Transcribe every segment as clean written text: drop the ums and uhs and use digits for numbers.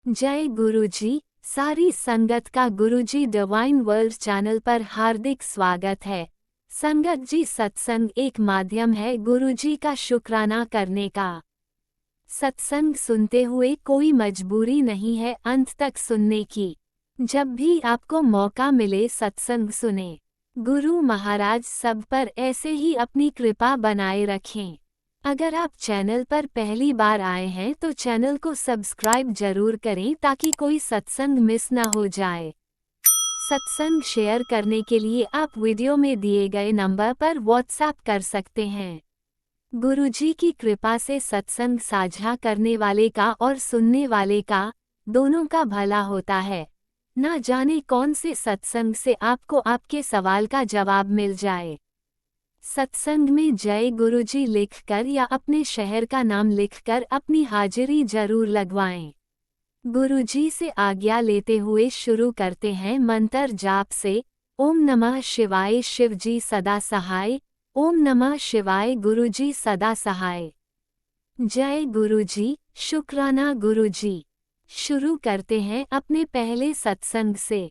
जय गुरुजी। सारी संगत का गुरुजी डिवाइन वर्ल्ड चैनल पर हार्दिक स्वागत है। संगत जी, सत्संग एक माध्यम है गुरुजी का शुक्राना करने का। सत्संग सुनते हुए कोई मजबूरी नहीं है अंत तक सुनने की। जब भी आपको मौका मिले सत्संग सुने। गुरु महाराज सब पर ऐसे ही अपनी कृपा बनाए रखें। अगर आप चैनल पर पहली बार आए हैं तो चैनल को सब्सक्राइब जरूर करें ताकि कोई सत्संग मिस न हो जाए। सत्संग शेयर करने के लिए आप वीडियो में दिए गए नंबर पर व्हाट्सएप कर सकते हैं। गुरुजी की कृपा से सत्संग साझा करने वाले का और सुनने वाले का, दोनों का भला होता है। ना जाने कौन से सत्संग से आपको आपके सवाल का जवाब मिल जाए। सत्संग में जय गुरुजी लिखकर या अपने शहर का नाम लिखकर अपनी हाजिरी जरूर लगवाएं। गुरुजी से आज्ञा लेते हुए शुरू करते हैं मंत्र जाप से। ओम नमः शिवाय शिवजी सदा सहाय। ओम नमः शिवाय गुरुजी सदा सहाय। जय गुरुजी, शुक्राना गुरुजी। शुरू करते हैं अपने पहले सत्संग से।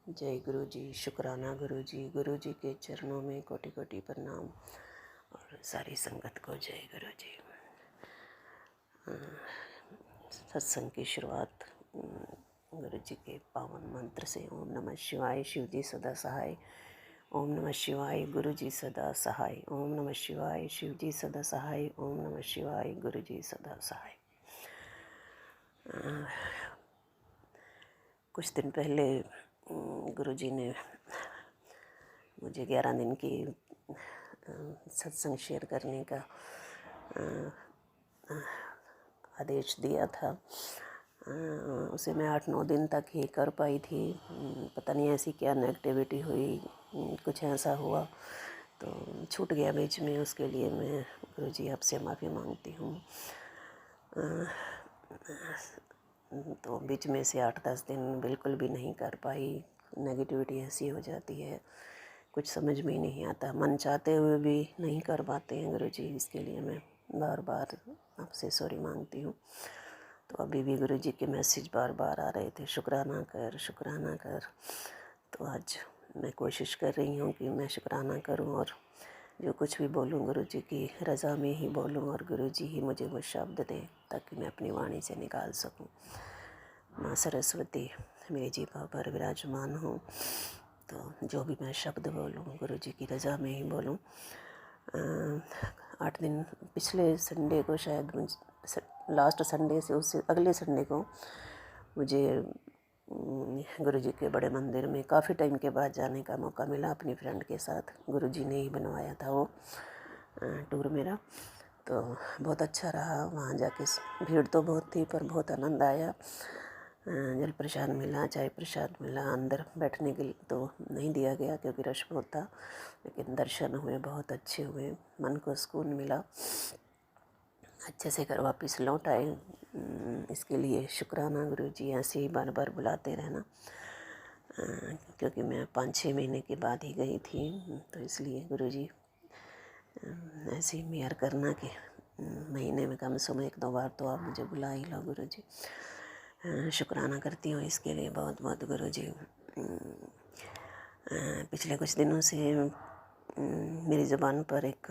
जय गुरु जी, शुक्राना गुरु जी। गुरु जी के चरणों में कोटि कोटि प्रणाम और सारी संगत को जय गुरु जी। सत्संग की शुरुआत गुरु जी के पावन मंत्र से। ओम नमः शिवाय शिव जी सदा सहाय। ओम नमः शिवाय गुरु जी सदा सहाय। ओम नमः शिवाय शिव जी सदा सहाय। ओम नमः शिवाय गुरु जी सदा सहाय। कुछ दिन पहले गुरुजी ने मुझे 11 दिन की सत्संग शेयर करने का आदेश दिया था। उसे मैं 8-9 दिन तक ही कर पाई थी। पता नहीं ऐसी क्या नेगेटिविटी हुई, कुछ ऐसा हुआ तो छूट गया बीच में। उसके लिए मैं गुरुजी आपसे माफ़ी मांगती हूँ। तो बीच में से 8-10 दिन बिल्कुल भी नहीं कर पाई। नेगेटिविटी ऐसी हो जाती है, कुछ समझ में ही नहीं आता। मन चाहते हुए भी नहीं कर पाते हैं गुरुजी। इसके लिए मैं बार बार आपसे सॉरी मांगती हूँ। तो अभी भी गुरुजी के मैसेज बार बार आ रहे थे, शुक्राना कर शुक्राना कर। तो आज मैं कोशिश कर रही हूँ कि मैं शुक्राना करूँ और जो कुछ भी बोलूँ गुरुजी की रज़ा में ही बोलूँ और गुरुजी ही मुझे वो शब्द दें ताकि मैं अपनी वाणी से निकाल सकूँ। माँ सरस्वती मेरी जीभा पर विराजमान हो, तो जो भी मैं शब्द बोलूँ गुरुजी की रज़ा में ही बोलूँ। 8 दिन पिछले संडे को, शायद लास्ट संडे से उससे अगले संडे को मुझे गुरुजी के बड़े मंदिर में काफ़ी टाइम के बाद जाने का मौका मिला अपनी फ्रेंड के साथ। गुरुजी ने ही बनवाया था वो टूर मेरा। तो बहुत अच्छा रहा वहाँ जाके। भीड़ तो बहुत थी पर बहुत आनंद आया। जल प्रसाद मिला, चाय प्रसाद मिला। अंदर बैठने के लिए तो नहीं दिया गया क्योंकि रश बहुत था, लेकिन दर्शन हुए, बहुत अच्छे हुए। मन को सुकून मिला, अच्छे से घर वापस लौट आए। इसके लिए शुक्राना गुरुजी। ऐसे ही बार बार बुलाते रहना, क्योंकि मैं 5-6 महीने के बाद ही गई थी। तो इसलिए गुरुजी ऐसे ही मेहर करना कि महीने में कम से कम 1-2 बार तो आप मुझे बुला ही लो गुरुजी। शुक्राना करती हूँ इसके लिए बहुत बहुत गुरुजी। पिछले कुछ दिनों से मेरी ज़ुबान पर एक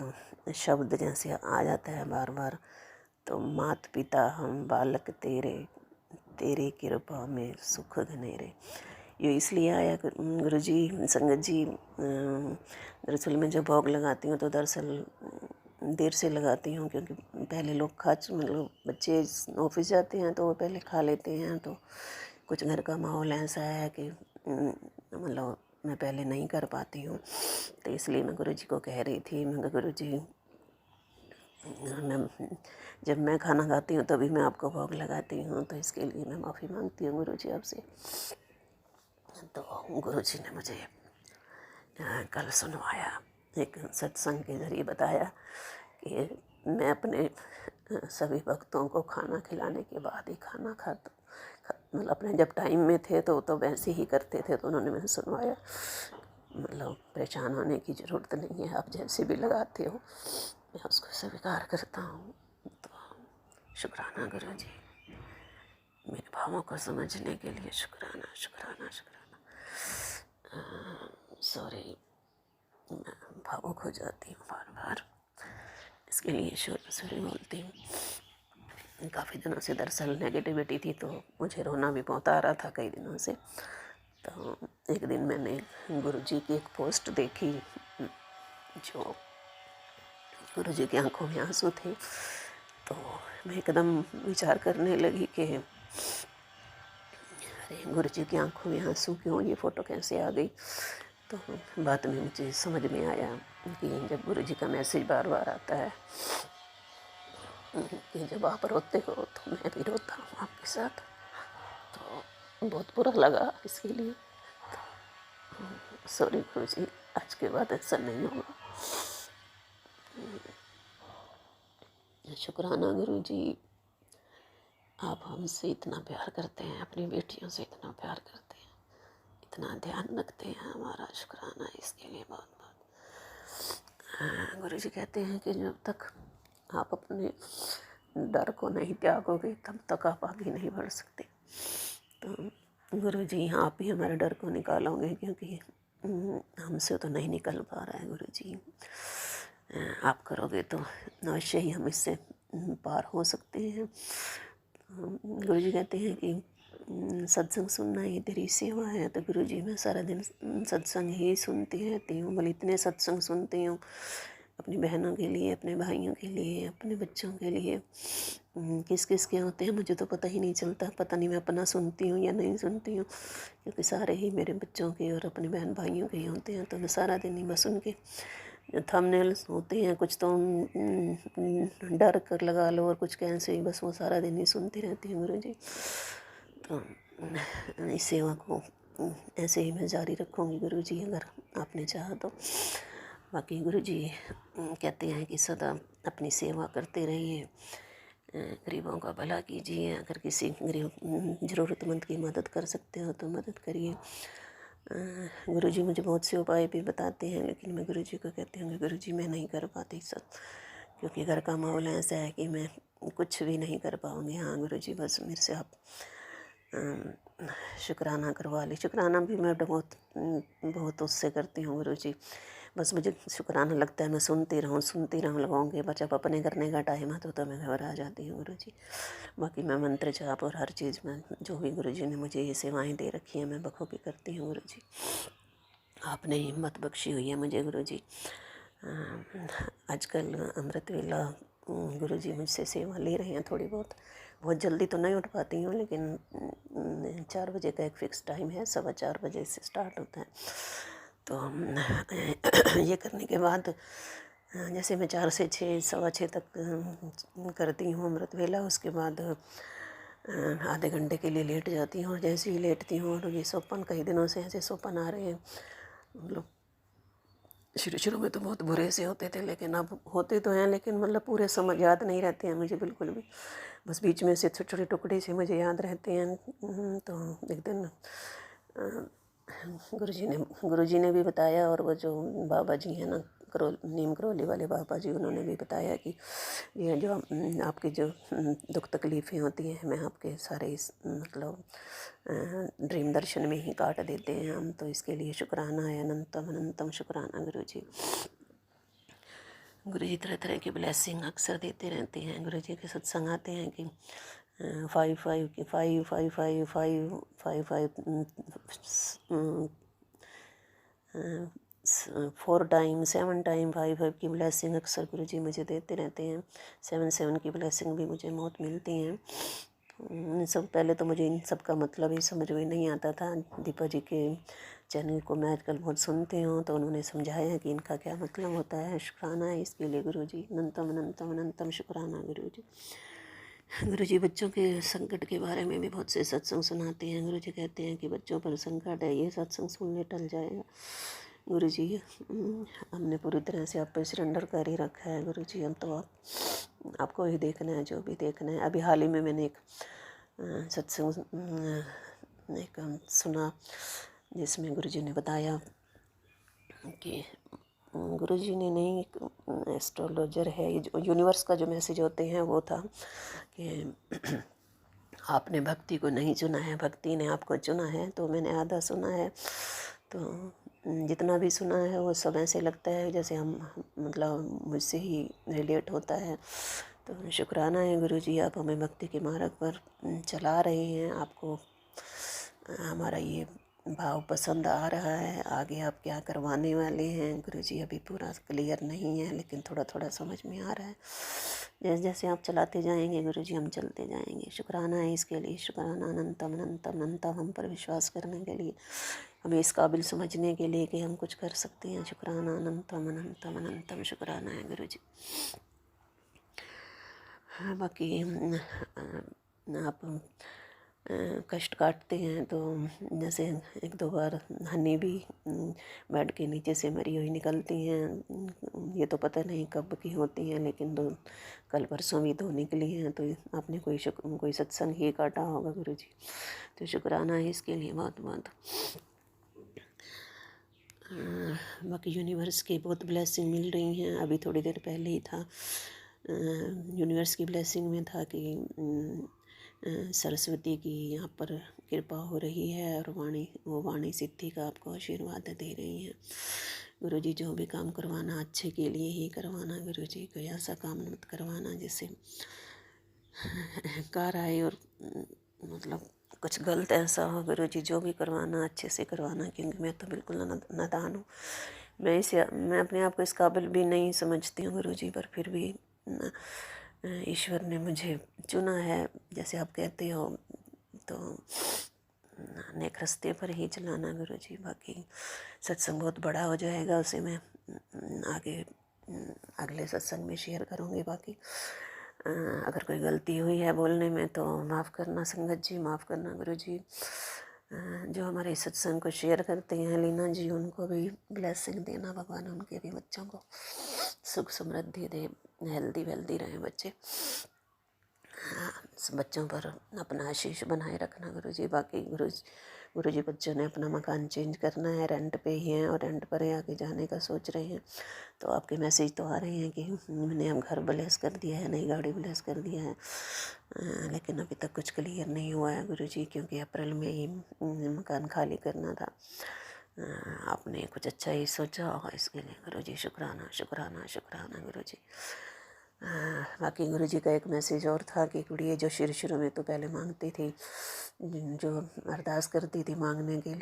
शब्द जैसे आ जाता है बार बार, तो मात पिता हम बालक तेरे, तेरी कृपा में सुख घनेरे। ये इसलिए आया गुरुजी, संगत जी। दरअसल मैं जब भोग लगाती हूँ तो दरअसल देर से लगाती हूँ, क्योंकि पहले लोग मतलब बच्चे ऑफिस जाते हैं तो वो पहले खा लेते हैं। तो कुछ घर का माहौल ऐसा है कि मतलब मैं पहले नहीं कर पाती हूँ। तो इसलिए मैं गुरुजी को कह रही थी, मैं गुरुजी मैं जब मैं खाना खाती हूँ तभी मैं आपको भोग लगाती हूँ, तो इसके लिए मैं माफ़ी मांगती हूँ गुरुजी आपसे। तो गुरुजी ने मुझे कल सुनवाया, एक सत्संग के ज़रिए बताया कि मैं अपने सभी भक्तों को खाना खिलाने के बाद ही खाना खाता, मतलब अपने जब टाइम में थे तो वैसे ही करते थे। तो उन्होंने मुझे सुनवाया, मतलब परेशान होने की ज़रूरत नहीं है, आप जैसे भी लगाते हो मैं उसको स्वीकार करता हूँ। तो शुक्राना गुरुजी, मेरे भावों को समझने के लिए शुक्राना शुक्राना शुक्राना। सॉरी, मैं भावुक हो जाती हूँ बार बार, इसके लिए सॉरी बोलती हूँ। काफ़ी दिनों से दरअसल नेगेटिविटी थी, तो मुझे रोना भी बहुत आ रहा था कई दिनों से। तो एक दिन मैंने गुरुजी की एक पोस्ट देखी, जो गुरुजी की आंखों में आंसू थे। तो मैं एकदम विचार करने लगी कि अरे गुरुजी की आंखों में आंसू क्यों, ये फ़ोटो कैसे आ गई। तो बाद में मुझे समझ में आया कि जब गुरुजी का मैसेज बार बार आता है कि जब आप रोते हो तो मैं भी रोता हूँ आपके साथ, तो बहुत बुरा लगा इसके लिए। सॉरी गुरुजी, आज के बाद ऐसा नहीं होगा। शुक्राना गुरुजी, आप हमसे इतना प्यार करते हैं, अपनी बेटियों से इतना प्यार करते हैं, इतना ध्यान रखते हैं हमारा। शुक्राना इसके लिए बहुत बहुत। गुरुजी कहते हैं कि जब तक आप अपने डर को नहीं त्यागोगे तब तक आप आगे नहीं बढ़ सकते। तो गुरुजी आप ही हमारे डर को निकालोगे, क्योंकि हमसे तो नहीं निकल पा रहा है गुरुजी। आप करोगे तो अवश्य ही हम इससे पार हो सकते हैं। गुरुजी कहते हैं कि सत्संग सुनना ही तेरी सेवा है। तो गुरुजी मैं सारा दिन सत्संग ही सुनती रहती हूँ, भले इतने सत्संग सुनती हूँ अपनी बहनों के लिए, अपने भाइयों के लिए, अपने बच्चों के लिए। किस किस के होते हैं मुझे तो पता ही नहीं चलता, पता नहीं मैं अपना सुनती हूँ या नहीं सुनती हूँ, क्योंकि सारे ही मेरे बच्चों के और अपने बहन भाइयों के ही होते हैं। तो मैं सारा दिन ही बस उनके थंबनेल्स होते हैं, कुछ तो डर कर लगा लो और कुछ कैसे ही, बस वो सारा दिन ही सुनती रहती हूँ गुरुजी। तो इस सेवा को ऐसे ही मैं जारी रखूँगी गुरुजी, अगर आपने चाहा तो। बाकी गुरुजी कहते हैं कि सदा अपनी सेवा करते रहिए, गरीबों का भला कीजिए। अगर किसी गरीब ज़रूरतमंद की मदद कर सकते हो तो मदद करिए। गुरुजी मुझे बहुत से उपाय भी बताते हैं, लेकिन मैं गुरुजी को कहती हूँ कि गुरुजी मैं नहीं कर पाती सब, क्योंकि घर का माहौल ऐसा है कि मैं कुछ भी नहीं कर पाऊँगी। हाँ गुरुजी बस मेरे से आप शुक्राना करवा ली। शुक्राना भी मैं बहुत उससे करती हूँ गुरुजी, बस मुझे शुक्राना लगता है मैं सुनती रहूँ लगाऊँगी। बस जब अपने करने का टाइम आता तो मैं घबरा जाती हूँ गुरुजी। बाकी मैं मंत्र जाप और हर चीज़ में जो भी गुरुजी ने मुझे ये सेवाएं दे रखी हैं मैं बखूबी करती हूँ गुरुजी। आपने हिम्मत बख्शी हुई है मुझे गुरुजी। आजकल अमृत वेला गुरुजी मुझसे सेवा ले रहे हैं थोड़ी बहुत जल्दी तो नहीं उठ पाती हूँ, लेकिन 4 बजे का एक फ़िक्स टाइम है, 4:15 बजे से स्टार्ट होता है। तो ये करने के बाद जैसे मैं 4 से 6 6:15 तक करती हूँ अमृत वेला, उसके बाद आधे घंटे के लिए लेट जाती हूँ। और जैसे ही लेटती हूँ, और ये सोपन कई दिनों से ऐसे सोपन आ रहे हैं, मतलब शुरू में तो बहुत बुरे से होते थे, लेकिन अब होते तो हैं, लेकिन मतलब पूरे समझ याद नहीं रहते हैं मुझे बिल्कुल भी, बस बीच में से छोटे छोटे टुकड़े से मुझे याद रहते हैं। तो एक दिन गुरुजी ने भी बताया, और वो जो बाबा जी हैं ना नीम करौली वाले बाबा जी, उन्होंने भी बताया कि ये जो आपकी जो दुख तकलीफ़ें होती हैं, हमें आपके सारे मतलब ड्रीम दर्शन में ही काट देते हैं हम, तो इसके लिए शुक्राना है, अनंतम अनंतम शुक्राना गुरुजी। गुरुजी तरह तरह की ब्लेसिंग अक्सर देते रहते हैं। गुरुजी के सत्संग आते हैं कि 4 टाइम 7 टाइम 5 की ब्लेसिंग अक्सर गुरुजी मुझे देते रहते हैं। 7 की ब्लेसिंग भी मुझे बहुत मिलती हैं। इन सब पहले तो मुझे इन सब का मतलब ही समझ में नहीं आता था। दीपा जी के चैनल को मैं आजकल बहुत सुनती हूँ, तो उन्होंने समझाया कि इनका क्या मतलब होता है। शुक्राना है इसके लिए गुरुजी, अनंतम अनंतम अनंतम शुक्राना गुरुजी। गुरुजी बच्चों के संकट के बारे में भी बहुत से सत्संग सुनाते हैं। गुरुजी कहते हैं कि बच्चों पर संकट है, ये सत्संग सुनने टल जाएगा। गुरुजी हमने पूरी तरह से आप पर सरेंडर कर ही रखा है गुरुजी, हम तो आपको ही देखना है, जो भी देखना है। अभी हाल ही में मैंने एक सत्संग एक सुना, जिसमें गुरुजी ने बताया कि गुरुजी ने नहीं, एक एस्ट्रोलॉजर है, ये जो यूनिवर्स का जो मैसेज होते हैं वो था कि आपने भक्ति को नहीं चुना है, भक्ति ने आपको चुना है। तो मैंने आधा सुना है, तो जितना भी सुना है वो सब ऐसे लगता है जैसे हम मतलब मुझसे ही रिलेट होता है। तो शुक्राना है गुरुजी, आप हमें भक्ति के मार्ग पर चला रहे हैं। आपको हमारा ये भाव पसंद आ रहा है। आगे आप क्या करवाने वाले हैं गुरुजी अभी पूरा क्लियर नहीं है, लेकिन थोड़ा थोड़ा समझ में आ रहा है। जैसे जैसे आप चलाते जाएंगे गुरुजी हम चलते जाएंगे। शुक्राना है इसके लिए, शुक्राना अनंतम अनंतम अनंतम, हम पर विश्वास करने के लिए, हमें इस काबिल समझने के लिए कि हम कुछ कर सकते हैं। शुक्राना अनंतम अनंतम अनंतम, शुक्राना है गुरुजी। हाँ, बाकी आप कष्ट काटते हैं तो जैसे एक दो बार हनी भी बेड के नीचे से मरी हुई निकलती हैं। ये तो पता नहीं कब की होती हैं, लेकिन दो कल परसों भी दो निकली हैं। तो आपने कोई सत्संग ही काटा होगा गुरुजी। तो शुक्राना है इसके लिए बहुत बहुत। बाकी यूनिवर्स की बहुत ब्लेसिंग मिल रही हैं। अभी थोड़ी देर पहले ही था, यूनिवर्स की ब्लेसिंग में था कि सरस्वती की यहाँ पर कृपा हो रही है और वो वाणी सिद्धि का आपको आशीर्वाद दे रही हैं। गुरुजी जो भी काम करवाना अच्छे के लिए ही करवाना गुरुजी, कोई ऐसा काम मत करवाना जिससे अहंकार आए और मतलब कुछ गलत ऐसा हो। गुरुजी जो भी करवाना अच्छे से करवाना, क्योंकि मैं तो बिल्कुल नादान हूँ। मैं अपने आप को इस काबिल भी नहीं समझती हूँ गुरुजी, पर फिर भी ईश्वर ने मुझे चुना है जैसे आप कहते हो, तो नेक रास्ते पर ही चलाना गुरुजी। बाकी सत्संग बहुत बड़ा हो जाएगा, उसे मैं आगे अगले सत्संग में शेयर करूँगी। बाकी अगर कोई गलती हुई है बोलने में तो माफ़ करना संगत जी, माफ़ करना गुरुजी। जो हमारे सत्संग को शेयर करते हैं लीना जी, उनको भी ब्लेसिंग देना भगवान, उनके भी बच्चों को सुख समृद्धि दे, हेल्दी वेल्दी रहें बच्चे। बच्चों पर अपना आशीष बनाए रखना गुरुजी। बाकी गुरुजी बच्चों ने अपना मकान चेंज करना है, रेंट पे ही हैं और रेंट पर ही आगे जाने का सोच रहे हैं। तो आपके मैसेज तो आ रहे हैं कि मैंने हम घर ब्लेस कर दिया है, नई गाड़ी ब्लेस कर दिया है, लेकिन अभी तक कुछ क्लियर नहीं हुआ है गुरुजी, क्योंकि अप्रैल में ही मकान खाली करना था। आपने कुछ अच्छा ही सोचा होगा इसके लिए गुरुजी। शुक्राना शुक्राना शुक्राना गुरुजी। बाकी गुरुजी का एक मैसेज और था कि कुड़िए जो शुरू में तो पहले मांगती थी, जो अरदास करती थी मांगने के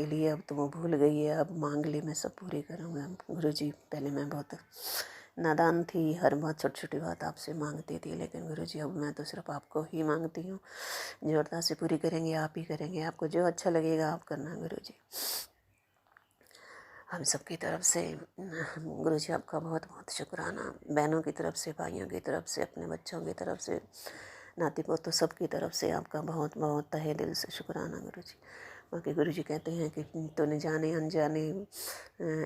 लिए, अब तो वो भूल गई है। अब मांग ली, मैं सब पूरी करूँगा गुरुजी। पहले मैं बहुत नादान थी, हर बहुत छोटी छोटी बात आपसे मांगती थी, लेकिन गुरुजी अब मैं तो सिर्फ आपको ही मांगती हूँ। जो अरदास से पूरी करेंगे आप ही करेंगे, आपको जो अच्छा लगेगा आप करना गुरुजी। हम सब की तरफ से गुरुजी आपका बहुत बहुत शुक्राना, बहनों की तरफ से, भाइयों की तरफ से, अपने बच्चों की तरफ से, नाती पोतों सब की तरफ से आपका बहुत बहुत तहे दिल से शुक्राना गुरुजी। बाकी गुरुजी कहते हैं कि तूने जाने अनजाने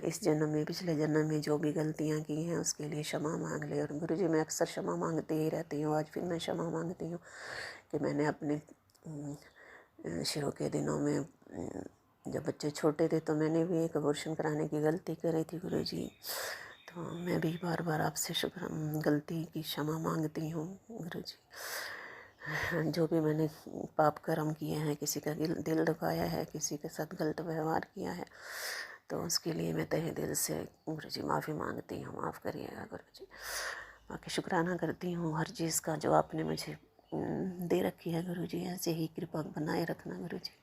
इस जन्म में पिछले जन्म में जो भी गलतियाँ की हैं उसके लिए क्षमा मांग ले। और गुरुजी मैं अक्सर क्षमा मांगती ही रहती हूँ, आज फिर मैं क्षमा मांगती हूँ कि मैंने अपने शुरू के दिनों में जब बच्चे छोटे थे तो मैंने भी एक अबॉर्शन कराने की गलती करी थी गुरुजी। तो मैं भी बार बार आपसे गलती की क्षमा मांगती हूँ गुरुजी। जो भी मैंने पाप कर्म किए हैं, किसी का दिल दुखाया है, किसी के साथ गलत व्यवहार किया है, तो उसके लिए मैं तहे दिल से गुरुजी माफ़ी मांगती हूँ, माफ़ करिएगा गुरुजी। बाकी शुक्राना करती हूँ हर चीज़ का जो आपने मुझे दे रखी है गुरुजी। ऐसे ही कृपा बनाए रखना गुरुजी।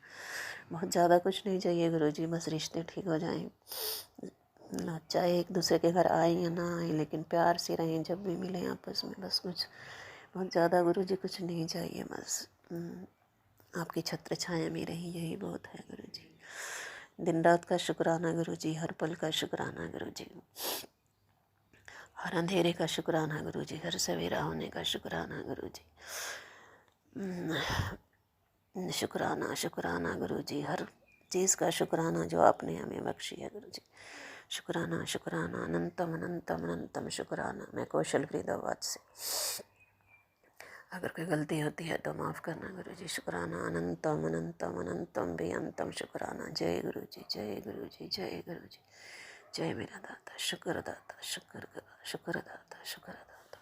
बहुत ज़्यादा कुछ नहीं चाहिए गुरुजी, बस रिश्ते ठीक हो जाएं, चाहे एक दूसरे के घर आए या ना आए, लेकिन प्यार से रहें जब भी मिलें आपस में। बस कुछ बहुत ज़्यादा गुरुजी कुछ नहीं चाहिए, बस आपकी छत्र छाया में रही, यही बहुत है गुरुजी। दिन रात का शुक्राना गुरुजी, हर पल का शुक्राना गुरुजी, हर अंधेरे का शुक्राना गुरुजी, हर सवेरा होने का शुक्राना गुरुजी। शुक्राना शुक्राना गुरुजी, हर चीज़ का शुक्राना जो आपने हमें बख्शी है गुरुजी। शुक्राना शुक्राना अनंतम अनंतम अनंतम शुक्राना। मैं कौशल फरीदाबाद से, अगर कोई गलती होती है तो माफ़ करना गुरुजी। शुक्राना अनंतम अनंतम अनंतम भी अंतम शुक्राना। जय गुरुजी, जय गुरुजी, जय गुरुजी, जय मेरा दाता, शुक्र दाता, शुक्र दाता, शुक्र दाता, शुक्र दाता।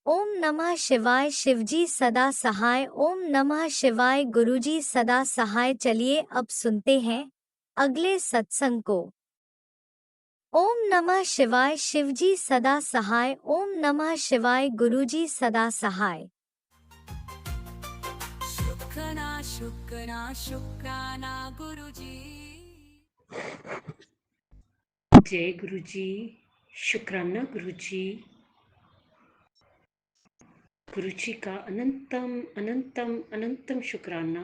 ओम नमः शिवाय शिवजी सदा सहाय। ओम नमः शिवाय गुरुजी सदा सहाय। चलिए अब सुनते हैं अगले सत्संग को। ओम नमः शिवाय शिवजी सदा सहाय। ओम नमः शिवाय गुरुजी सदा सहाय। शुक्राना शुक्राना शुक्राना गुरुजी। जय गुरु जी। शुक्राना गुरु जी। गुरु जी का अनंतम अनंतम अनंतम शुक्राना।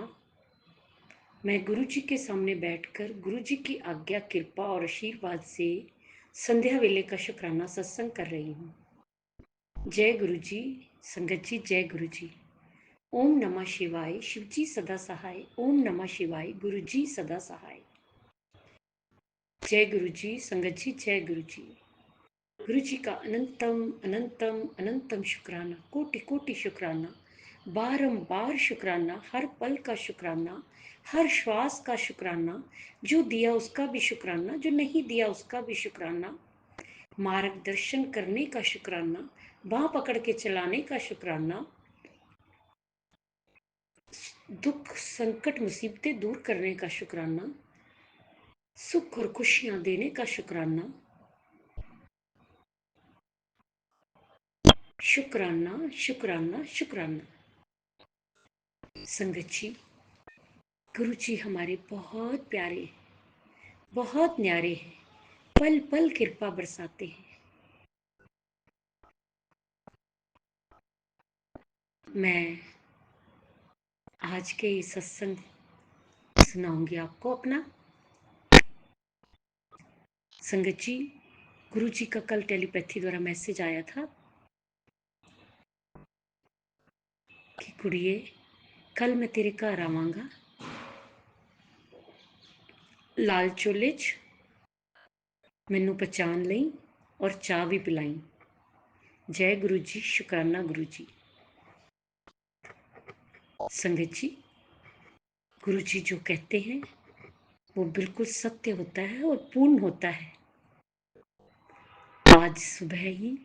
मैं गुरु जी के सामने बैठकर गुरु जी की आज्ञा कृपा और आशीर्वाद से संध्या वेले का शुक्राना सत्संग कर रही हूँ। जय गुरु जी। संगत जी जय गुरु जी। ओम नमः शिवाय शिव जी सदा सहाय। ओम नमः शिवाय गुरु जी सदा सहाय। जय गुरु जी। संगत जी जय गुरु जी। गुरु जी का अनंतम अनंतम अनंतम शुक्राना, कोटि कोटि शुक्राना, बारंबार शुक्राना, हर पल का शुक्राना, हर श्वास का शुक्राना, जो दिया उसका भी शुक्राना, जो नहीं दिया उसका भी शुक्राना, मार्गदर्शन करने का शुक्राना, बाह पकड़ के चलाने का शुक्राना, दुख संकट मुसीबतें दूर करने का शुक्राना, सुख और खुशियां देने का शुक्राना, शुक्राना शुक्राना शुक्राना। संगत जी, गुरु जी हमारे बहुत प्यारे, बहुत न्यारे हैं, पल पल कृपा बरसाते हैं। मैं आज के ये सत्संग सुनाऊंगी आपको अपना। संगत जी, गुरु जी का कल टेलीपैथी द्वारा मैसेज आया था कि कुड़िए कल मैं तेरे घर आवांगा, लाल चोले च मैनू पहचान लई और चाह भी पिलाई। जय गुरु जी। शुक्राना गुरु जी। संगत जी, गुरु जी जो कहते हैं वो बिल्कुल सत्य होता है और पूर्ण होता है। आज सुबह ही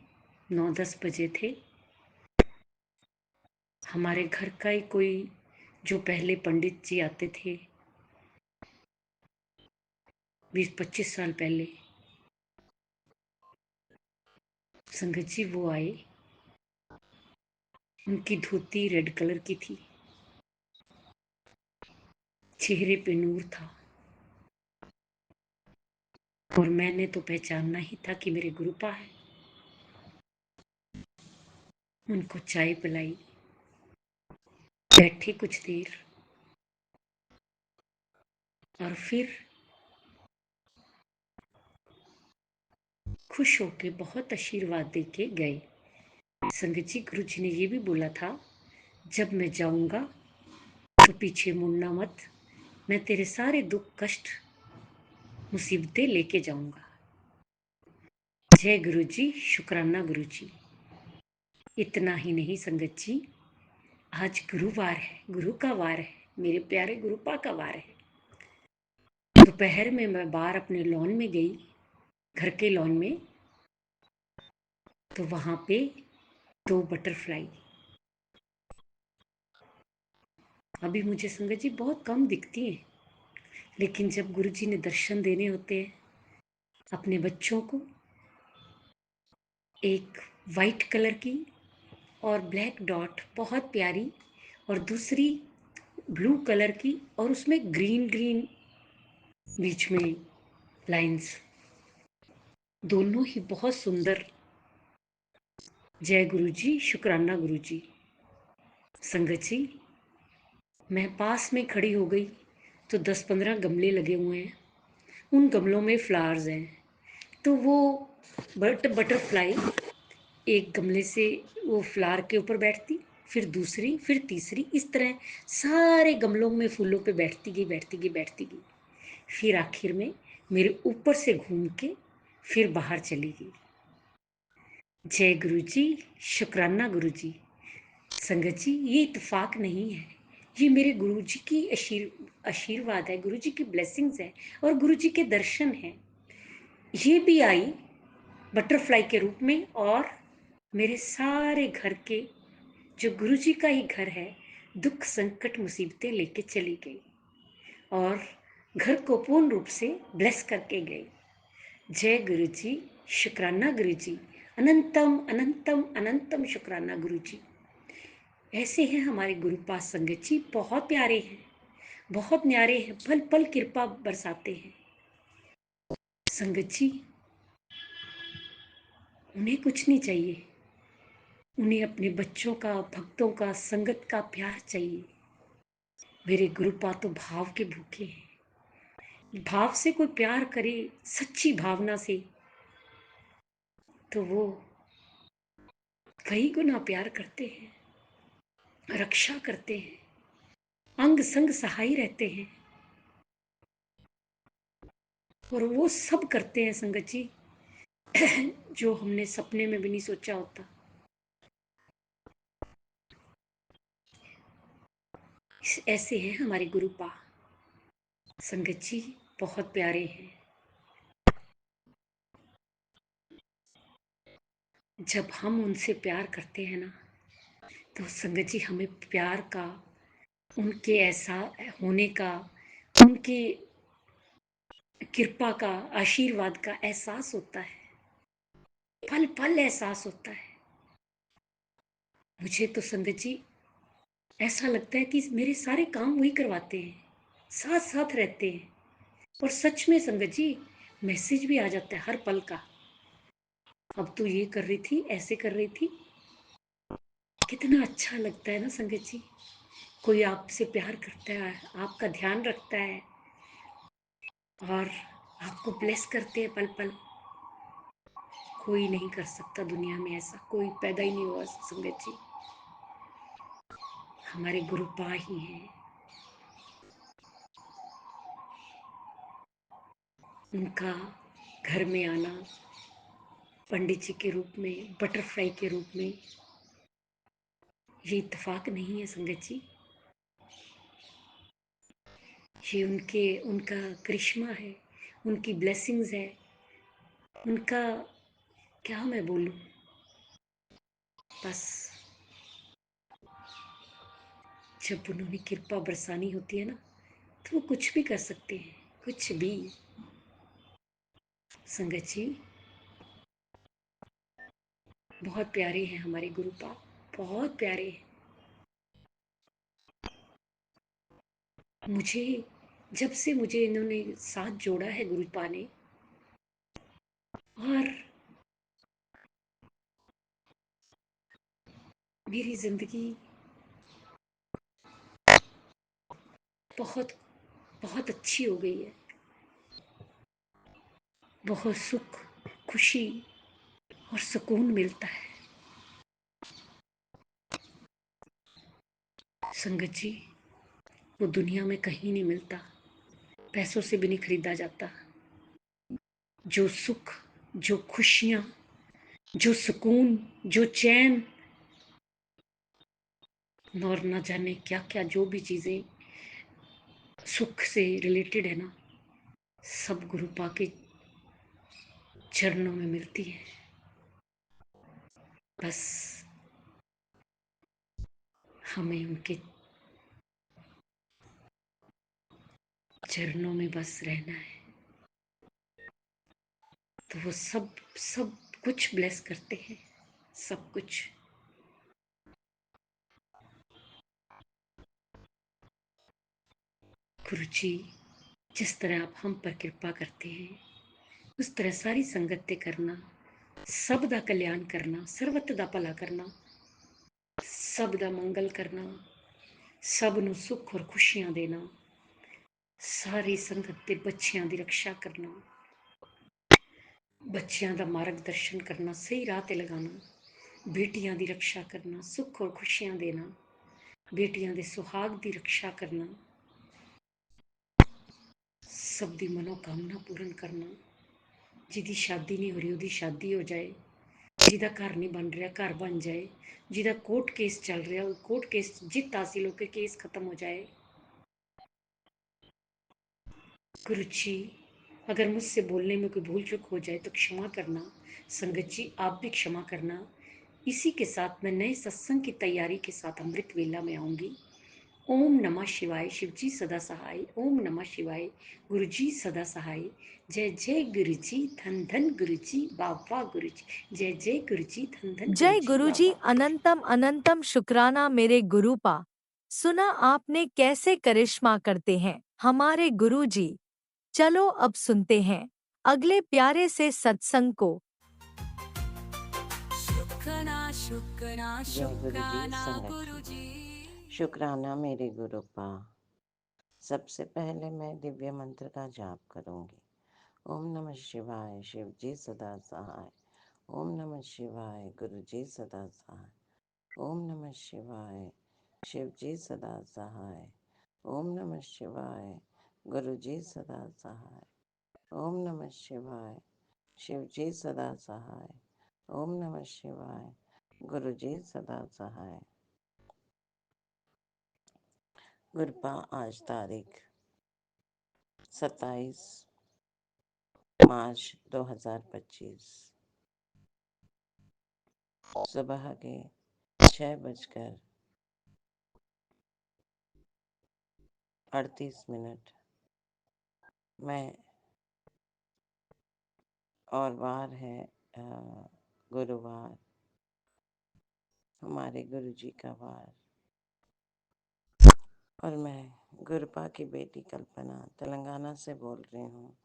9-10 बजे थे। हमारे घर का ही कोई जो पहले पंडित जी आते थे 20-25 साल पहले, संगत जी वो आए। उनकी धोती रेड कलर की थी, चेहरे पे नूर था और मैंने तो पहचानना ही था कि मेरे गुरुपा है। उनको चाय पिलाई, बैठे कुछ देर और फिर खुश होके बहुत आशीर्वाद दे के गए। संगत जी, गुरु जी ने ये भी बोला था जब मैं जाऊंगा तो पीछे मुड़ना मत, मैं तेरे सारे दुख कष्ट मुसीबतें लेके जाऊंगा। जय गुरु जी। शुक्राना गुरु जी। इतना ही नहीं संगत जी, आज गुरुवार है, गुरु का वार है, मेरे प्यारे गुरुपा का वार है। दोपहर में मैं बाहर अपने लॉन में गई, घर के लॉन में, तो वहां पे 2 बटरफ्लाई, अभी मुझे संगत जी बहुत कम दिखती हैं, लेकिन जब गुरु जी ने दर्शन देने होते हैं अपने बच्चों को, एक वाइट कलर की और ब्लैक डॉट बहुत प्यारी, और दूसरी ब्लू कलर की और उसमें ग्रीन ग्रीन बीच में लाइंस, दोनों ही बहुत सुंदर। जय गुरु जी। शुक्राना गुरु जी। संगत जी, मैं पास में खड़ी हो गई तो 10-15 गमले लगे हुए हैं, उन गमलों में फ्लावर्स हैं, तो वो बटरफ्लाई एक गमले से वो फ्लावर के ऊपर बैठती, फिर दूसरी, फिर तीसरी, इस तरह सारे गमलों में फूलों पे बैठती गई बैठती गई बैठती गई, फिर आखिर में मेरे ऊपर से घूम के फिर बाहर चली गई। जय गुरु जी। शुक्राना गुरु जी। संगत जी, ये इत्तेफाक नहीं है, ये मेरे गुरु जी की आशीर्वाद है, गुरु जी की ब्लेसिंग्स है और गुरु जी के दर्शन हैं। ये भी आई बटरफ्लाई के रूप में और मेरे सारे घर के, जो गुरुजी का ही घर है, दुख संकट मुसीबतें लेके चली गई और घर को पूर्ण रूप से ब्लेस करके गई। जय गुरुजी, शुक्राना गुरुजी, अनंतम अनंतम अनंतम शुक्राना गुरुजी। ऐसे हैं हमारे गुरुपाद संगत जी, बहुत प्यारे हैं, बहुत न्यारे हैं, पल पल कृपा बरसाते हैं। संगत जी, उन्हें कुछ नहीं चाहिए, उन्हें अपने बच्चों का, भक्तों का, संगत का प्यार चाहिए। मेरे गुरुपाद तो भाव के भूखे हैं। भाव से कोई प्यार करे, सच्ची भावना से, तो वो कई गुना प्यार करते हैं, रक्षा करते हैं, अंग संग सहाय रहते हैं। और वो सब करते हैं संगत जी जो हमने सपने में भी नहीं सोचा होता। ऐसे हैं हमारे गुरुपा संगत जी, बहुत प्यारे हैं। जब हम उनसे प्यार करते हैं ना, तो संगत जी हमें प्यार का, उनके ऐसा होने का, उनकी कृपा का, आशीर्वाद का एहसास होता है, पल पल एहसास होता है। मुझे तो संगत जी ऐसा लगता है कि मेरे सारे काम वही करवाते हैं, साथ साथ रहते हैं। और सच में संगत जी मैसेज भी आ जाता है हर पल का, अब तू ये कर रही थी, ऐसे कर रही थी। कितना अच्छा लगता है ना संगत जी, कोई आपसे प्यार करता है, आपका ध्यान रखता है और आपको ब्लेस करते हैं पल पल। कोई नहीं कर सकता दुनिया में ऐसा, कोई पैदा ही नहीं हुआ संगत जी, हमारे गुरुपा ही हैं। उनका घर में आना पंडित जी के रूप में, बटरफ्लाई के रूप में, ये इत्तेफाक नहीं है संगत जी, ये उनका करिश्मा है, उनकी ब्लेसिंग्स है, उनका क्या मैं बोलूं। बस जब उन्होंने कृपा बरसानी होती है ना, तो वो कुछ भी कर सकते हैं, कुछ भी। संगत जी बहुत प्यारे हैं हमारे गुरुपा, बहुत प्यारे हैं। मुझे जब से मुझे इन्होंने साथ जोड़ा है गुरुपा ने, और मेरी जिंदगी बहुत बहुत अच्छी हो गई है। बहुत सुख, खुशी और सुकून मिलता है संगत जी, वो दुनिया में कहीं नहीं मिलता, पैसों से भी नहीं खरीदा जाता। जो सुख, जो खुशियां, जो सुकून, जो चैन, और न जाने क्या क्या जो भी चीजें सुख से रिलेटेड है ना, सब गुरुपा के चरणों में मिलती है। बस हमें उनके चरणों में बस रहना है, तो वो सब सब कुछ ब्लेस करते हैं, सब कुछ। गुरु जी जिस तरह आप हम पर कृपा करते हैं, उस तरह सारी संगत करना, सब दा कल्याण करना, सर्वत दा भला करना, सब दा मंगल करना, सब ਨੂੰ सुख और खुशियां देना, सारी संगत के बच्चियां दी रक्षा करना, बच्चियां दा मार्गदर्शन करना, सही राह ते लगाना, बेटियां दी रक्षा करना, सुख और खुशियां देना, बेटियां दे सुहाग दी रक्षा करना, सब दी मनोकामना पूर्ण करना। जिदी शादी नहीं हो रही ਉਹਦੀ शादी हो जाए, जिदा घर नहीं बन रहा घर बन जाए, जिदा कोर्ट केस चल रहा वो कोर्ट केस जित हासिल होकर केस खत्म हो जाए। गुरु जी अगर मुझसे बोलने में कोई भूल चूक हो जाए तो क्षमा करना, संगत जी आप भी क्षमा करना। इसी के साथ मैं नए सत्संग की तैयारी के साथ अमृत वेला में आऊंगी। ओम नमः शिवाय, शिवजी सदा सहाय। ओम नमः शिवाय, गुरुजी सदा सहाय। जय जय गुरुजी, धन धन गुरुजी, बाबा गुरुजी। जय जय गुरुजी, धन धन जय गुरुजी, गुरुजी, बाबा। अनंतम अनंतम शुक्राना मेरे गुरुपा। सुना आपने कैसे करिश्मा करते हैं हमारे गुरुजी। चलो अब सुनते हैं अगले प्यारे से सत्संग को। शुक्राना शुक्राना जय गुरु जी, शुक्राना संगत गुरु जी, जी। शुक्राना मेरे गुरुपा। सबसे पहले मैं दिव्य मंत्र का जाप करूंगी। ओम नमः शिवाय, शिव जी सदा सहाय। ओम नमः शिवाय, गुरु जी सदा सहाय। ओम नमः शिवाय, शिव जी सदा सहाय। ओम नमः शिवाय, गुरु जी सदा सहाय। ओम नमः शिवाय, शिव जी सदा सहाय। ओम नमः शिवाय, गुरु जी सदा सहाय। गुरुपा आज तारीख 27 मार्च 2025 सुबह के 6:38 मैं और वार है गुरुवार, हमारे गुरु जी का वार। और मैं गुरुपा की बेटी कल्पना तेलंगाना से बोल रही हूँ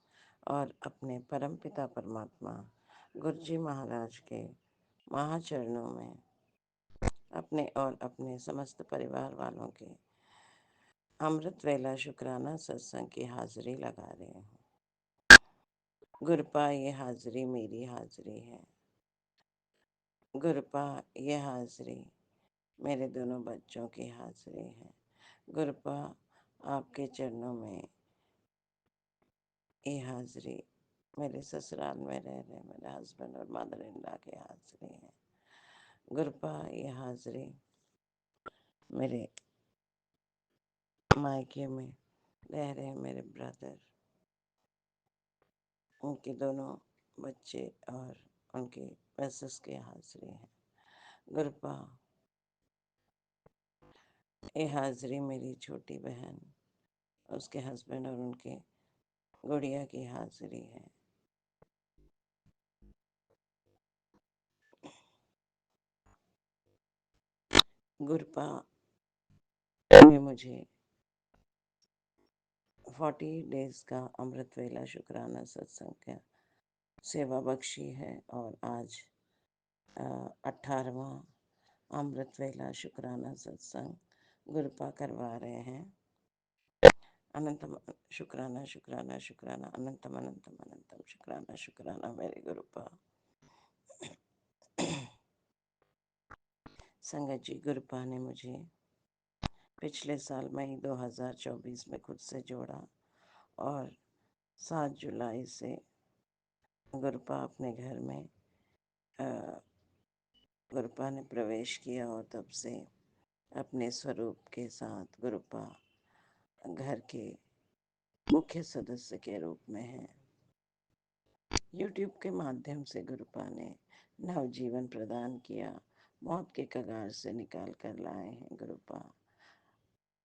और अपने परमपिता परमात्मा गुरु जी महाराज के महाचरणों में अपने और अपने समस्त परिवार वालों के अमृत वेला शुक्राना सत्संग की हाजिरी लगा रही हूँ। गुरुपा ये हाजिरी मेरी हाजिरी है। गुरुपा ये हाजिरी मेरे दोनों बच्चों की हाजिरी है। गुरुपा आपके चरणों में ये हाजिरी मेरे ससुराल में रह रहे मेरे हस्बैंड और मदर इन लॉ की हाजिरी है। गुरुपा ये हाजिरी मेरे मायके में रह रहे मेरे ब्रदर, उनके दोनों बच्चे और उनकी मिसेस की हाजिरी है। गुरुपा ये हाजिरी मेरी छोटी बहन, उसके हस्बैंड और उनके गुड़िया की हाजिरी है। गुरुपा ने मुझे 40 डेज का अमृत वेला शुक्राना सत्संग का सेवा बख्शी है और आज 18वां अमृत वेला शुक्राना सत्संग गुरुपा करवा रहे हैं। अनंतम शुक्राना शुक्राना शुक्राना, अनंतम अनंतम अनंतम शुक्राना शुक्राना मेरे गुरुपा। संगत जी, गुरुपा ने मुझे पिछले साल मई 2024 में खुद से जोड़ा और 7 जुलाई से गुरुपा अपने घर में गुरुपा ने प्रवेश किया और तब से अपने स्वरूप के साथ गुरुपा घर के मुख्य सदस्य के रूप में है। YouTube के माध्यम से गुरुपा ने नवजीवन प्रदान किया, मौत के कगार से निकाल कर लाए हैं। गुरुपा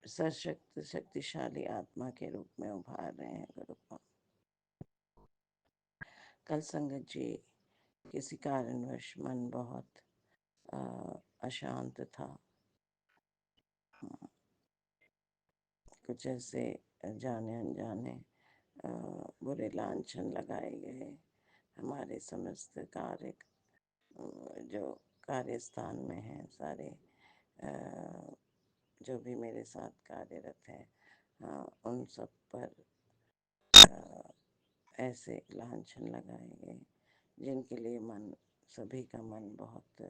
सशक्त शक्तिशाली आत्मा के रूप में उभार रहे हैं। गुरुपा कल संगत जी किसी कारणवश मन बहुत अशांत था, कुछ ऐसे जाने अनजाने बुरे लांछन लगाए गए हमारे समस्त कार्य जो कार्य स्थान में हैं, सारे जो भी मेरे साथ कार्यरत हैं उन सब पर ऐसे लांछन लगाए गए जिनके लिए सभी का मन बहुत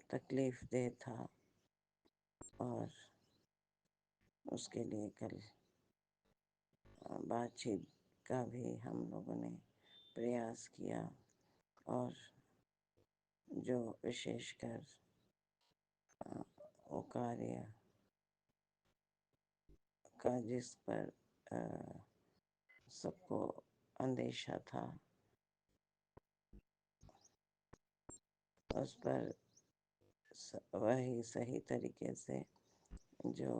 तकलीफ दे था और उसके लिए कल बातचीत का भी हम लोगों ने प्रयास किया और जो विशेषकर वो कार्य का जिस पर सबको अंदेशा था उस पर वही सही तरीके से जो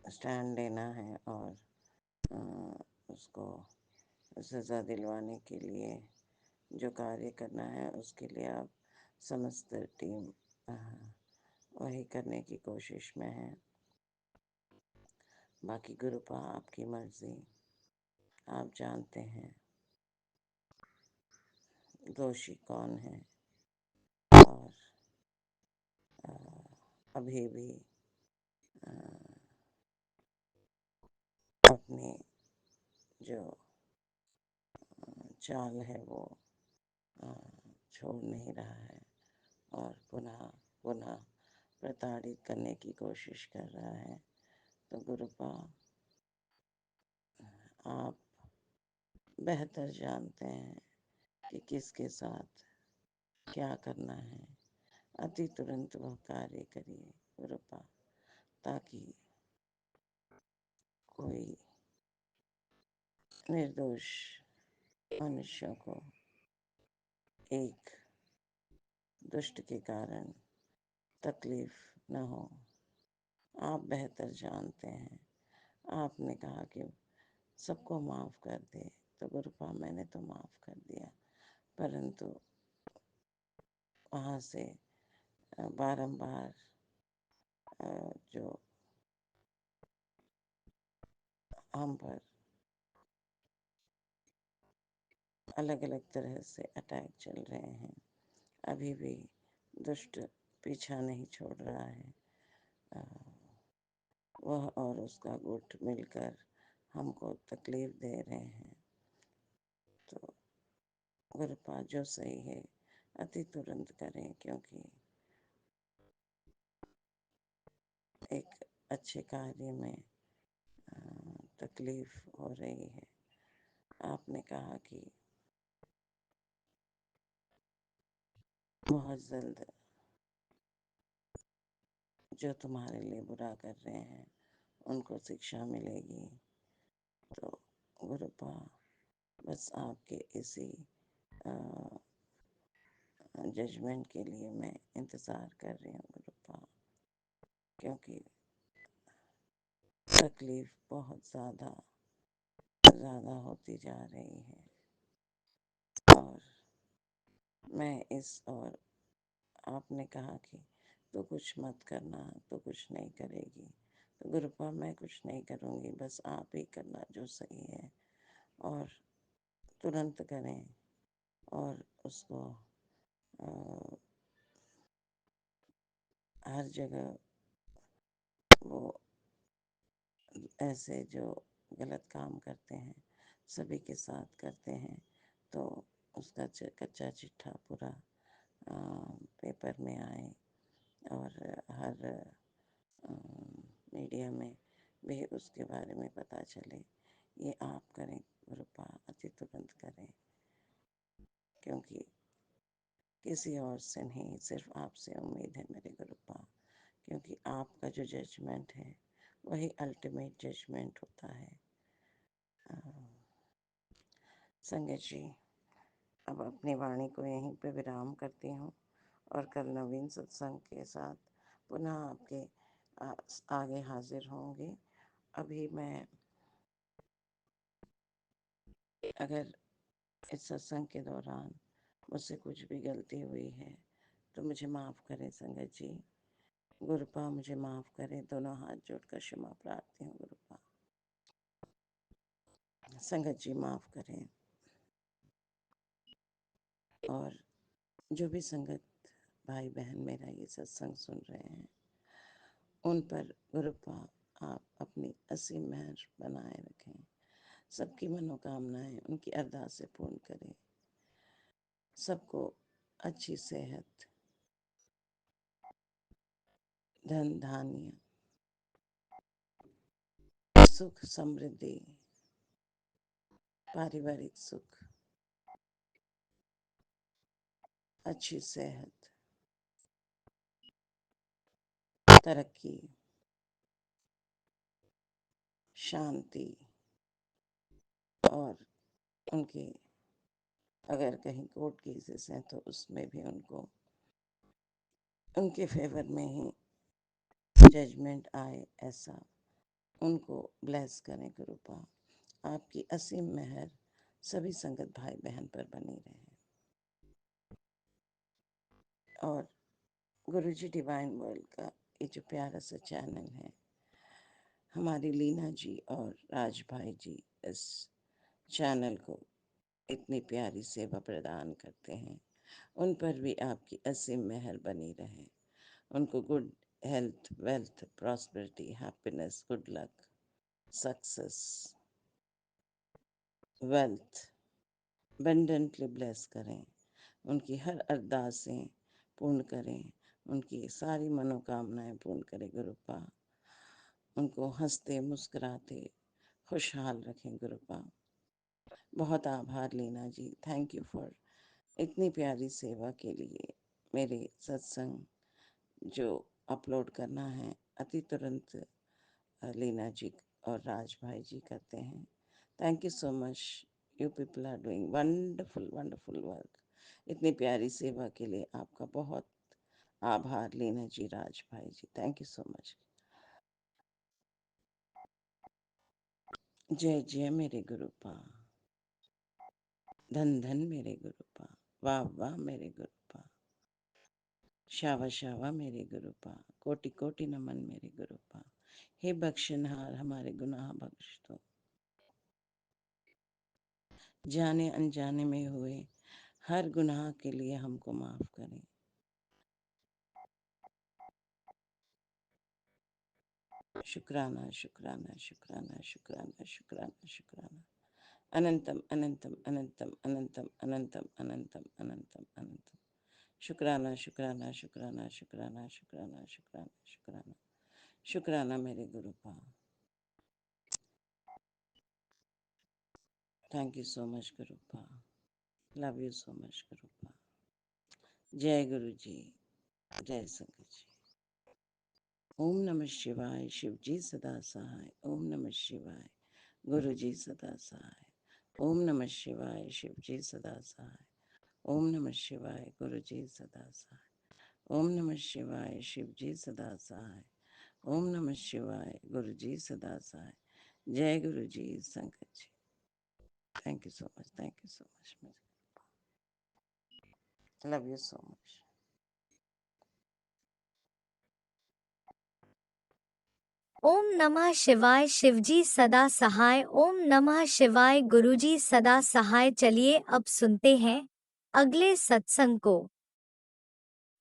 स्टैंड लेना है और उसको सज़ा दिलवाने के लिए जो कार्य करना है उसके लिए आप समस्त टीम वही करने की कोशिश में है। बाकी गुरुपा आपकी मर्जी, आप जानते हैं दोषी कौन है। और अभी भी अपनी जो चाल है वो छोड़ नहीं रहा है और पुनः पुनः प्रताड़ित करने की कोशिश कर रहा है। तो गुरुपा आप बेहतर जानते हैं कि किसके साथ क्या करना है। अति तुरंत वह कार्य करिए गुरुपा, ताकि कोई निर्दोष मनुष्यों को एक दुष्ट के कारण तकलीफ न हो। आप बेहतर जानते हैं। आपने कहा कि सबको माफ़ कर दे, तो गुरुपा मैंने तो माफ़ कर दिया, परंतु वहाँ से बारंबार जो हम पर अलग अलग तरह से अटैक चल रहे हैं, अभी भी दुष्ट पीछा नहीं छोड़ रहा है। वह और उसका गुट मिलकर हमको तकलीफ दे रहे हैं। तो गुरुपा जो सही है अति तुरंत करें, क्योंकि एक अच्छे कार्य में तकलीफ हो रही है। आपने कहा कि बहुत जल्द जो तुम्हारे लिए बुरा कर रहे हैं उनको शिक्षा मिलेगी। तो गुरुपा बस आपके इसी जजमेंट के लिए मैं इंतज़ार कर रही हूँ गुरुपा, क्योंकि तकलीफ बहुत ज़्यादा होती जा रही है। और मैं और आपने कहा कि तो कुछ मत करना, तो कुछ नहीं करेगी। तो गुरुपा मैं कुछ नहीं करूँगी, बस आप ही करना जो सही है, और तुरंत करें और उसको हर जगह वो ऐसे जो गलत काम करते हैं सभी के साथ करते हैं, तो उसका कच्चा चिट्ठा पूरा पेपर में आए और हर मीडिया में भी उसके बारे में पता चले। ये आप करें गुरुपा, अति तुरंत करें, क्योंकि किसी और से नहीं, सिर्फ आपसे उम्मीद है मेरे गुरुपा, क्योंकि आपका जो जजमेंट है वही अल्टीमेट जजमेंट होता है। संगत जी, अब अपनी वाणी को यहीं पे विराम करती हूँ और कल नवीन सत्संग के साथ पुनः आपके आगे हाजिर होंगे। अभी मैं अगर इस सत्संग के दौरान मुझसे कुछ भी गलती हुई है तो मुझे माफ़ करें संगत जी। गुरुपा मुझे माफ़ करें, दोनों हाथ जोड़कर क्षमा प्रार्थी हूँ गुरुपा। संगत जी माफ़ करें। और जो भी संगत भाई बहन मेरा ये सत्संग सुन रहे हैं उन पर गुरुपा आप अपनी असीम मेहर बनाए रखें, सबकी मनोकामनाएं उनकी अरदास से पूर्ण करें, सबको अच्छी सेहत, धन धान्य, सुख समृद्धि, पारिवारिक सुख, अच्छी सेहत, तरक्की, शांति और उनके अगर कहीं कोर्ट केसेस हैं तो उसमें भी उनको उनके फेवर में ही जजमेंट आए, ऐसा उनको ब्लेस करें गुरुपा। आपकी असीम मेहर सभी संगत भाई बहन पर बनी रहे। और गुरुजी डिवाइन वर्ल्ड का ये जो प्यारा सा चैनल है, हमारी लीना जी और राज भाई जी इस चैनल को इतनी प्यारी सेवा प्रदान करते हैं, उन पर भी आपकी असीम मेहर बनी रहे। उनको good health, wealth, prosperity, happiness, good luck, success, wealth abundantly bless करें। उनकी हर अरदासें पूर्ण करें, उनकी सारी मनोकामनाएं पूर्ण करें गुरुपा। उनको हंसते मुस्कुराते खुशहाल रखें गुरुपा। बहुत आभार लीना जी, थैंक यू फॉर इतनी प्यारी सेवा के लिए। मेरे सत्संग जो अपलोड करना है अति तुरंत लीना जी और राज भाई जी करते हैं। Thank you so much, you people are doing wonderful wonderful work. इतनी प्यारी सेवा के लिए आपका बहुत आभार लीना जी, राज भाई जी, थैंक यू सो मच। जय जय मेरे गुरुपा, धन धन मेरे गुरुपा, वाह वाह मेरे गुरुपा, शावा शावा मेरे गुरुपा, कोटि कोटि नमन मेरे गुरुपा। हे बख्शनहार, हमारे गुनाह बख्श दो, जाने अनजाने में हुए हर गुनाह के लिए हमको माफ करें। शुक्राना शुक्राना शुक्राना शुक्राना शुक्राना शुक्राना, अनंतम अनंतम अनंतम अनंतम अनंतम अनंतम अनंतम अनंतम। शुक्राना शुक्राना शुक्राना शुक्राना शुक्राना शुक्राना शुक्राना शुक्राना मेरे गुरुपा। थैंक यू सो मच गुरुपा, लव यू सो मच गुरुपा। जय गुरु जी, जय संगत जी। ओम नमः शिवाय, शिव जी सदा सहाय। ओम नमः शिवाय, गुरु जी सदा सहाय। ओम नमः शिवाय, शिव जी सदा सहाय। ओम नमः शिवाय, गुरु जी सदा सहाय। ओम नमः शिवाय, शिव जी सदा सहाय। ओम नमः शिवाय, गुरु जी सदा सहाय। जय गुरु जी, संगत जी। Thank you so much, thank you so much, love you so much. ओम नमः शिवाय, शिवजी सदा सहाय। ओम नमः शिवाय, गुरुजी सदा सहाय। चलिए अब सुनते हैं अगले सत्संग को।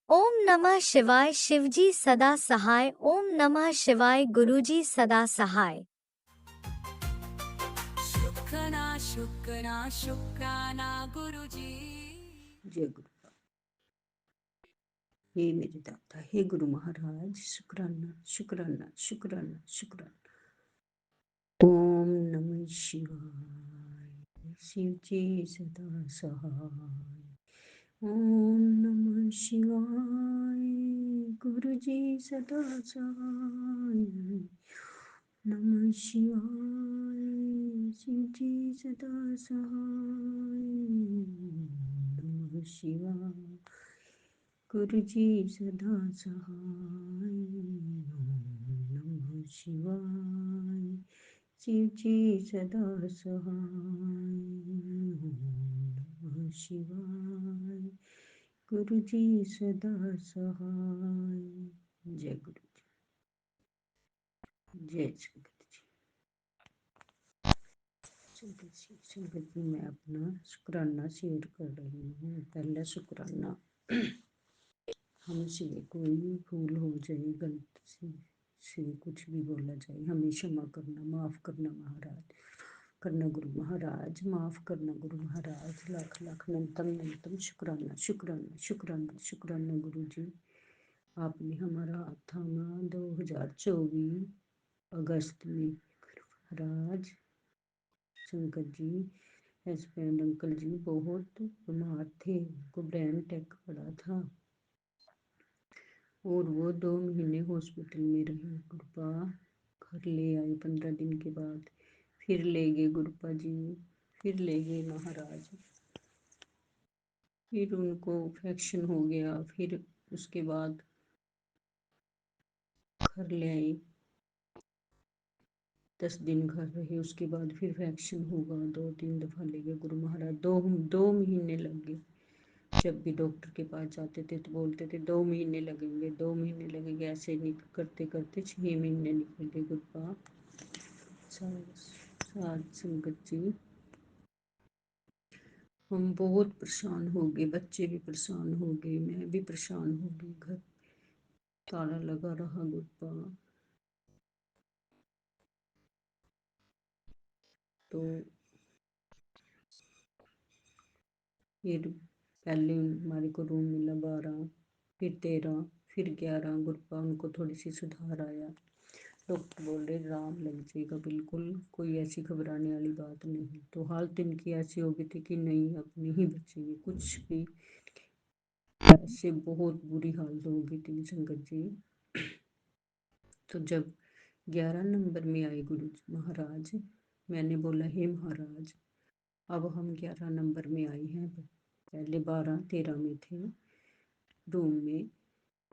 ओम नमः शिवाय, शिवजी सदा सहाय। ओम नमः शिवाय, गुरुजी सदा सहाय। शुक्राना शुक्राना शुक्राना गुरुजी। जय गुरु। हे मेरे दाता, हे गुरु महाराज, शुक्राना शुक्राना शुक्राना शुक्राना। ओम नमः शिवाय, शिव जी सदा सहाय। ओम नमः शिवाय, गुरु जी सदा सहाय। नमः शिवाय, शिव जी सदा सहाय। नमः शिवाय, गुरु जी सदा सहाय। ओम नमः शिवाय, शिव जी सदा सहाय। ओम नमः शिवाय, गुरु जी सदा सहाय। जय गुरु जी, जय संगत जी। संगत जी, मैं अपना शुक्राना शेयर कर रही हूँ। पहला शुक्राना, हमसे कोई भी भूल हो जाए, गलती से कुछ भी बोला जाए, हमें क्षमा करना, माफ़ करना महाराज, करना गुरु महाराज, माफ़ करना गुरु महाराज। लाख लाख नंतम नंतम शुक्राना शुक्राना शुक्राना शुक्राना गुरु जी। आपने हमारा हाथ थामा 2024 अगस्त में। गुरु महाराज, शंकर जी, हस्बैंड अंकल जी बहुत बीमार थे, उनको ब्रेन अटैक पड़ा था और वो 2 महीने हॉस्पिटल में रहे। गुरुपा घर ले आए 15 दिन के बाद, फिर ले गए गुरुपा जी, फिर ले गए महाराज। फिर उनको इन्फेक्शन हो गया, फिर उसके बाद घर ले आई, 10 दिन घर रहे, उसके बाद फिर इन्फेक्शन होगा, 2-3 दफ़ा ले गए गुरु महाराज, 2 महीने लग गए। जब भी डॉक्टर के पास जाते थे तो बोलते थे 2 महीने लगेंगे, 2 महीने लगेंगे, ऐसे करते करते 6 महीने निकल गए गुरु साध संगत जी। हम बहुत परेशान हो गए, बच्चे भी परेशान हो गए, मैं भी परेशान हो गई, घर ताला लगा रहा गुरपा। तो फिर पहले हमारे को रूम मिला 12, फिर 13, फिर 11 गुरपा, उनको थोड़ी सी सुधार आया। डॉक्टर बोल रहे आराम लग जाएगा, बिल्कुल कोई ऐसी घबराने वाली बात नहीं। तो हालत इनकी ऐसी हो गई थी कि नहीं अब नहीं बचेंगे कुछ भी, ऐसे बहुत बुरी हालत हो गई थी संगत जी। तो जब 11 नंबर में आए गुरु महाराज, मैंने बोला हे महाराज अब हम 11 नंबर में आए हैं, पहले 12-13 में थे रूम में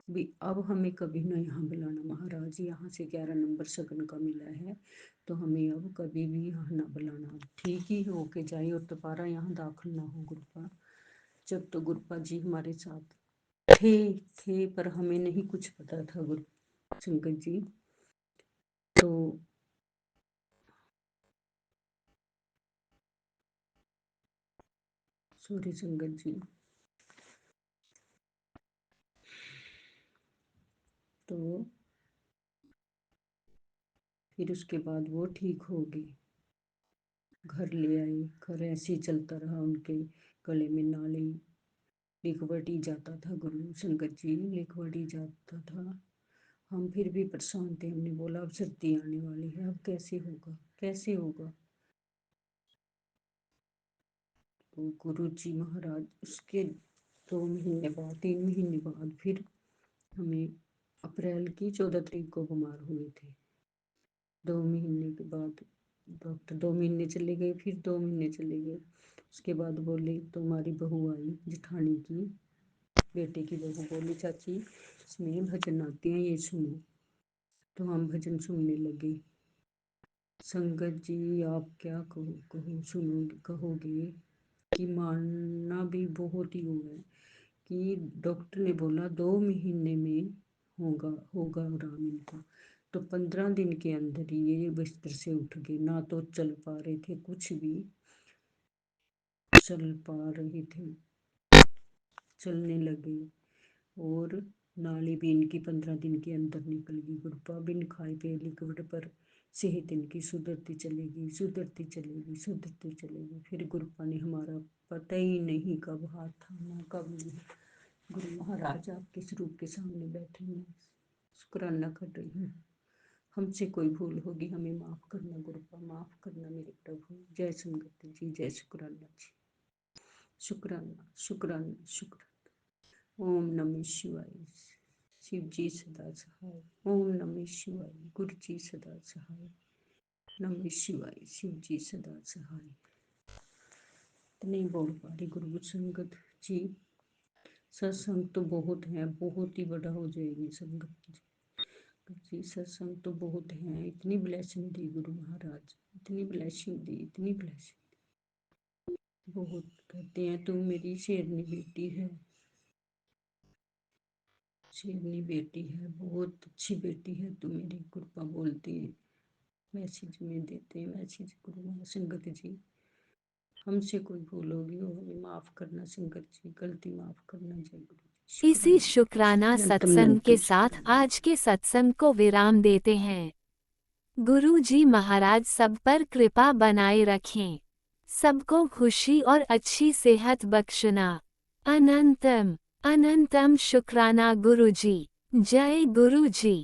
भी, अब हमें कभी ना यहाँ बुलाना महाराज, यहाँ से 11 नंबर सगन का मिला है, तो हमें अब कभी भी यहाँ ना बुलाना, ठीक ही होके जाए और दोबारा यहाँ दाखिल ना हो गुरुपा। जब तो गुरुपा जी हमारे साथ थे पर हमें नहीं कुछ पता था गुरु संगत जी। तो सॉरी संगत जी। तो फिर उसके बाद वो ठीक हो गई, घर ले आई, घर ऐसे ही चलता रहा, उनके गले में नाली लिखवट ही जाता था गुरु संगत जी, लिखवट ही जाता था। हम फिर भी परेशान थे, हमने बोला अब सर्दी आने वाली है, अब कैसे होगा कैसे होगा। तो गुरु जी महाराज उसके 2 महीने बाद 3 महीने बाद फिर हमें अप्रैल की 14 तारीख को बीमार हुए थे। 2 महीने के बाद डॉक्टर 2 महीने चले गए, फिर 2 महीने चले गए, उसके बाद बोले तुम्हारी बहू आई जेठानी की बेटे की बहू, बोली चाची इसमें भजन आते हैं ये सुनो। तो हम भजन सुनने लगे। संगत जी आप क्या कहोगे कि मानना भी बहुत ही हुआ है कि डॉक्टर ने बोला 2 महीने में होगा आराम इनको, तो 15 दिन के अंदर ही ये बिस्तर से उठ गए, ना तो चल पा रहे थे, कुछ भी चल पा रहे थे, चलने लगे, और नाली भी इनकी 15 दिन के अंदर निकल गई गुरपा, बिन खाए पे लिक्विड पर सेहत इनकी सुधरती चलेगी सुधरती चलेगी सुधरती चलेगी। फिर गुरपा ने हमारा पता ही नहीं कब हाथ थामा कब नहीं। गुरु महाराज आपके स्वरूप के सामने बैठे हैं, शुक्राना कर रही हूँ, हमसे कोई भूल होगी हमें माफ़ करना गुरुपा, माफ़ करना मेरे प्रभु। जय संगत जी, जय शुक्राना जी, शुक्राना शुक्राना शुक्राना। ओम नमः शिवाय, शिव जी सदा सहाय। ओम नमः शिवाय, गुरु जी सदा सहाय। नमः शिवाय, शिव जी सदा सहाय। नहीं बोल पा रही गुरु संगत जी, सत्संग तो बहुत है, बहुत ही बड़ा हो जाएगी संगत जी, सत्संग तो बहुत है। इतनी ब्लेसिंग दी गुरु महाराज, इतनी ब्लेसिंग दी, इतनी ब्लेसिंग बहुत। कहते हैं तू मेरी शेरनी बेटी है, शेरनी बेटी है, बहुत अच्छी बेटी है तू मेरी, कृपा बोलती है, मैसेज में देते हैं मैसेज गुरु संगत जी। हमसे कोई भूल होगी वो हमें माफ़ करना संगत जी, गलती माफ़ करना। जय गुरु जी, इसी शुक्राना शुक्राना अनंतम सत्संग के अनंतम साथ शुक्राना। आज के सत्संग को विराम देते हैं। गुरु जी महाराज सब पर कृपा बनाए रखें, सबको खुशी और अच्छी सेहत बख्शना। अनंतम अनंतम शुक्राना गुरु जी। जय गुरु जी।